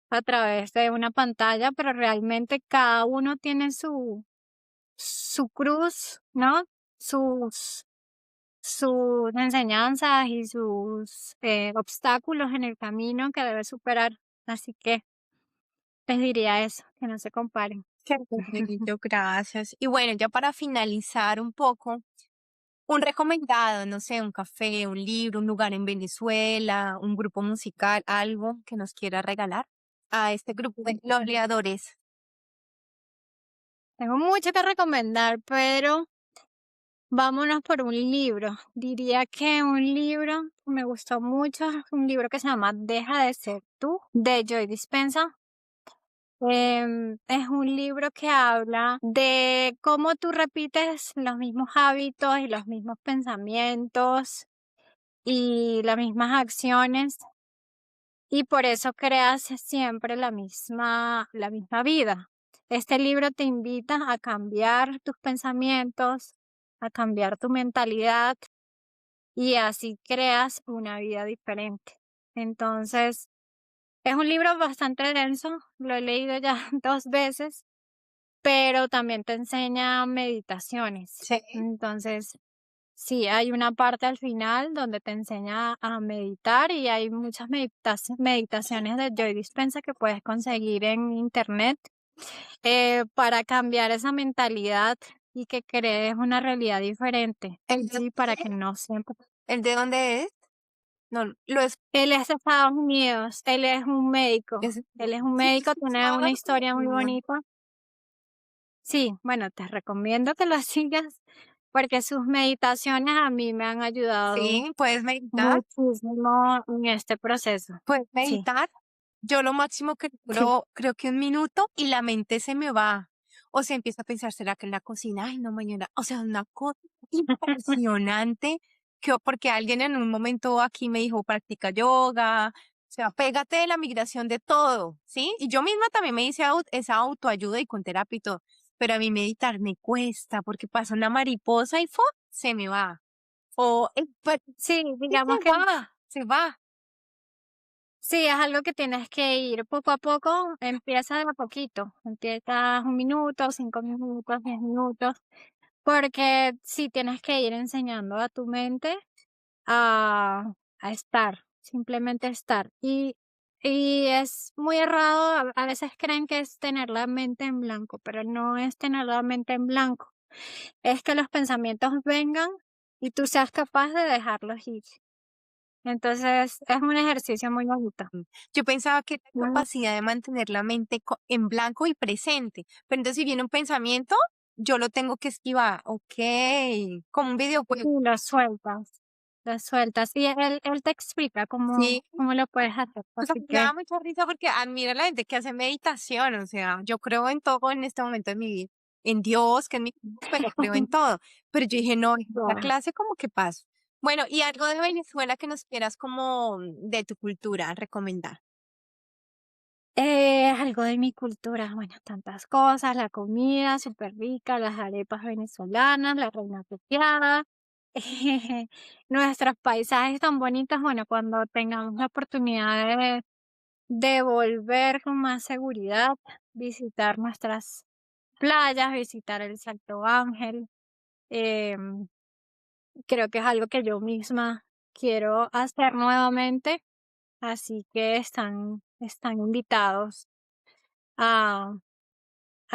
a través de una pantalla, pero realmente cada uno tiene su cruz, ¿no? Sus sus enseñanzas y sus obstáculos en el camino que debe superar. Así que les diría eso, que no se comparen. Qué bello, gracias. Y bueno, ya para finalizar un poco, un recomendado, no sé, un café, un libro, un lugar en Venezuela, un grupo musical, algo que nos quiera regalar a este grupo de gloriadores. Tengo mucho que recomendar, pero vámonos por un libro. Diría que un libro que me gustó mucho, es un libro que se llama Deja de ser tú, de Joy Dispenza. Es un libro que habla de cómo tú repites los mismos hábitos y los mismos pensamientos y las mismas acciones y por eso creas siempre la misma vida. Este libro te invita a cambiar tus pensamientos, a cambiar tu mentalidad y así creas una vida diferente. Entonces, es un libro bastante denso, lo he leído ya 2 veces, pero también te enseña meditaciones. Sí. Entonces, sí, hay una parte al final donde te enseña a meditar y hay muchas meditaciones de Joy Dispenza que puedes conseguir en internet para cambiar esa mentalidad y que crees una realidad diferente, ¿El de sí, para que no siempre. el de dónde es? No, lo Él es de Estados Unidos, él es un médico, es él es un sí, médico, tiene una escuchado, pero historia muy no. bonita. Sí, bueno, te recomiendo que lo sigas porque sus meditaciones a mí me han ayudado Sí, puedes meditar, muchísimo en este proceso. puedes Sí, meditar. Yo lo máximo que sí. logro, creo que un minuto y la mente se me va. O se empieza a pensar, ¿será que en la cocina? Ay, no, mañana. O sea, una cosa impresionante porque alguien en un momento aquí me dijo, practica yoga, o sea, pégate de la migración de todo, ¿sí? Y yo misma también me hice esa autoayuda y con terapia y todo. Pero a mí meditar me cuesta porque pasa una mariposa y ¡fu! Se me va. O Sí, y digamos que se va. sí, es algo que tienes que ir poco a poco, empieza de a poquito, empiezas 1 minuto, 5 minutos, 10 minutos, porque sí tienes que ir enseñando a tu mente a, a estar, simplemente estar. Y es muy errado, a veces creen que es tener la mente en blanco, pero no es tener la mente en blanco, es que los pensamientos vengan y tú seas capaz de dejarlos ir. Entonces, es un ejercicio muy bonito. Yo pensaba que la Mm, capacidad de mantener la mente en blanco y presente, pero entonces si viene un pensamiento, yo lo tengo que esquivar, ok, como un y videojuego, lo sueltas. Y él te explica sí. cómo lo puedes hacer. O sea, Así me que, da mucha risa porque admiro a la gente que hace meditación, o sea, yo creo en todo en este momento de mi vida, en Dios, que es mi Dios, pero creo en todo. Pero yo dije, no, la bueno, clase como que paso. Bueno, y algo de Venezuela que nos quieras como de tu cultura recomendar. algo de mi cultura, bueno, tantas cosas, la comida súper rica, las arepas venezolanas, la reina pepiada, nuestros paisajes tan bonitos, bueno, cuando tengamos la oportunidad de volver con más seguridad, visitar nuestras playas, visitar el Salto Ángel, em, creo que es algo que yo misma quiero hacer nuevamente, así que están invitados a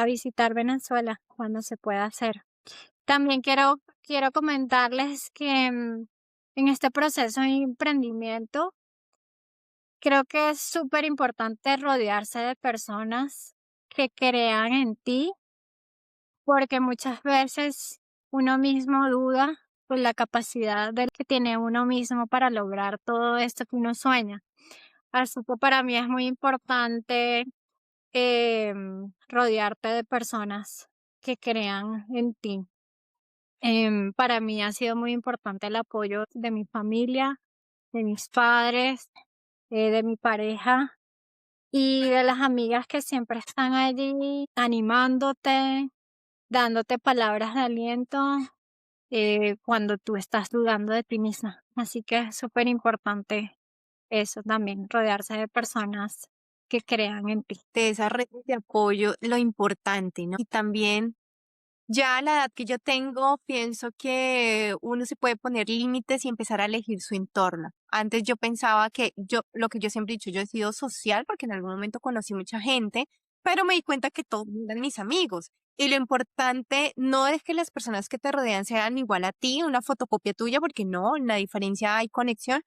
visitar Venezuela cuando se pueda hacer. También quiero comentarles que en este proceso de emprendimiento creo que es súper importante rodearse de personas que crean en ti, porque muchas veces uno mismo duda por la capacidad que tiene uno mismo para lograr todo esto que uno sueña. Así que para mí es muy importante rodearte de personas que crean en ti. Para mí ha sido muy importante el apoyo de mi familia, de mis padres, de mi pareja y de las amigas que siempre están allí animándote, dándote palabras de aliento cuando tú estás dudando de ti misma. Así que es súper importante eso también, rodearse de personas que crean en ti. De esa red de apoyo, lo importante, ¿no? Y también, ya a la edad que yo tengo, pienso que uno se puede poner límites y empezar a elegir su entorno. Antes yo pensaba que lo que yo siempre he dicho, yo he sido social porque en algún momento conocí mucha gente, pero me di cuenta que todos eran mis amigos. Y lo importante no es que las personas que te rodean sean igual a ti, una fotocopia tuya, porque no, en la diferencia hay conexión,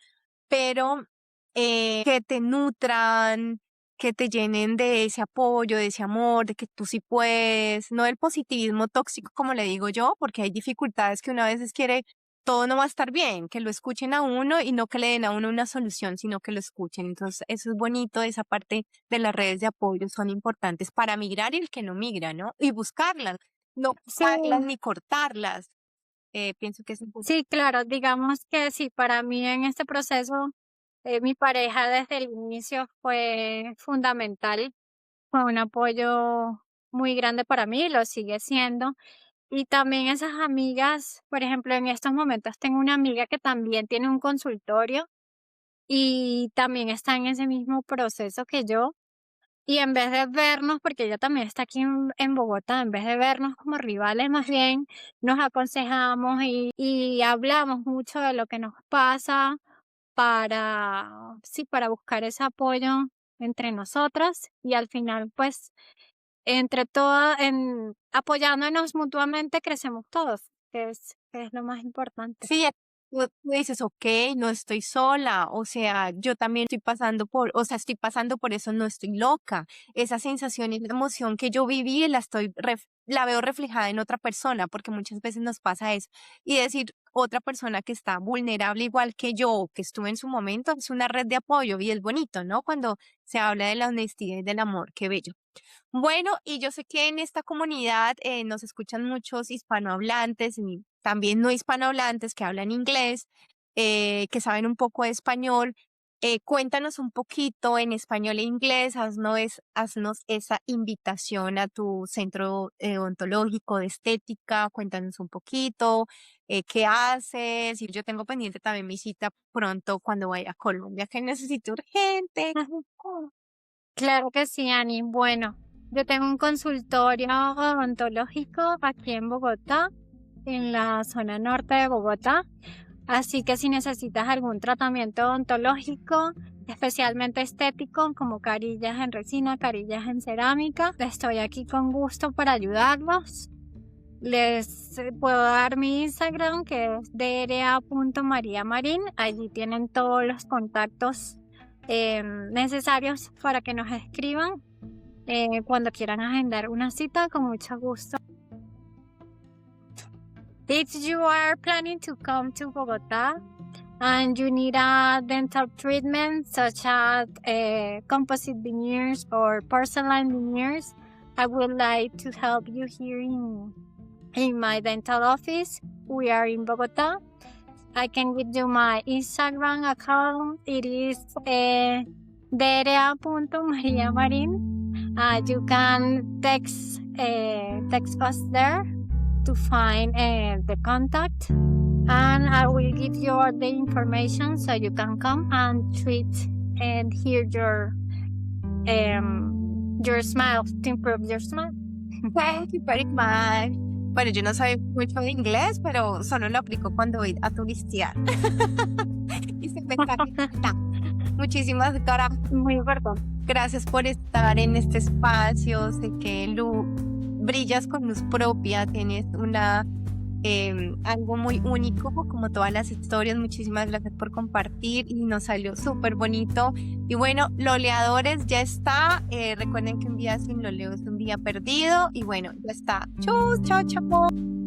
pero que te nutran, que te llenen de ese apoyo, de ese amor, de que tú sí puedes, no el positivismo tóxico como le digo yo, porque hay dificultades que una a veces quiere, todo no va a estar bien, que lo escuchen a uno y no que le den a uno una solución, sino que lo escuchen. Entonces, eso es bonito, esa parte de las redes de apoyo son importantes para migrar y el que no migra, ¿no? Y buscarlas, no Sí, buscarlas ni cortarlas. Pienso que es importante. sí, claro, digamos que sí, para mí en este proceso, mi pareja desde el inicio fue fundamental, fue un apoyo muy grande para mí, lo sigue siendo. Y también esas amigas, por ejemplo, en estos momentos tengo una amiga que también tiene un consultorio y también está en ese mismo proceso que yo. Y en vez de vernos, porque ella también está aquí en Bogotá, en vez de vernos como rivales, más bien nos aconsejamos y hablamos mucho de lo que nos pasa sí, para buscar ese apoyo entre nosotras y al final, pues, entre todas, apoyándonos mutuamente, crecemos todos, que es lo más importante. Sí, tú dices, ok, no estoy sola, o sea, yo también estoy pasando o sea, estoy pasando por eso, no estoy loca. Esa sensación y la emoción que yo viví la veo reflejada en otra persona, porque muchas veces nos pasa eso. Y decir, otra persona que está vulnerable igual que yo, que estuve en su momento, es una red de apoyo y es bonito, ¿no? Cuando se habla de la honestidad y del amor, qué bello. Bueno, y yo sé que en esta comunidad nos escuchan muchos hispanohablantes y también no hispanohablantes que hablan inglés, que saben un poco de español. Cuéntanos un poquito en español e inglés, haznos esa invitación a tu centro odontológico de estética, cuéntanos un poquito, qué haces. Y yo tengo pendiente también mi cita pronto cuando vaya a Colombia, que necesito urgente. Claro que sí, Ani. Bueno, yo tengo un consultorio odontológico aquí en Bogotá, en la zona norte de Bogotá. Así que si necesitas algún tratamiento odontológico, especialmente estético, como carillas en resina, carillas en cerámica, estoy aquí con gusto para ayudarlos. Les puedo dar mi Instagram, que es dra.mariamarin. Allí tienen todos los contactos necesarios para que nos escriban cuando quieran agendar una cita, con mucho gusto. If you are planning to come to Bogotá and you need a dental treatment such as composite veneers or porcelain veneers, I would like to help you here in my dental office. We are in Bogotá. I can give you my Instagram account. It is dra.mariamarin. You can text us there to find the contact, and I will give you all the information so you can come and treat and hear your smile, to improve your smile. Thank you very much. Bueno, yo no sé mucho de inglés, pero solo lo aplico cuando voy a turistear. Y se me está. Muchísimas gracias. Muy importante. Gracias por estar en este espacio. Sé que brillas con luz propia, tienes algo muy único, como todas las historias. Muchísimas gracias por compartir y nos salió súper bonito. Y bueno, Loleadores ya está. Recuerden que un día sin loleo es un día perdido. Y bueno, ya está. Chus, chao, chao.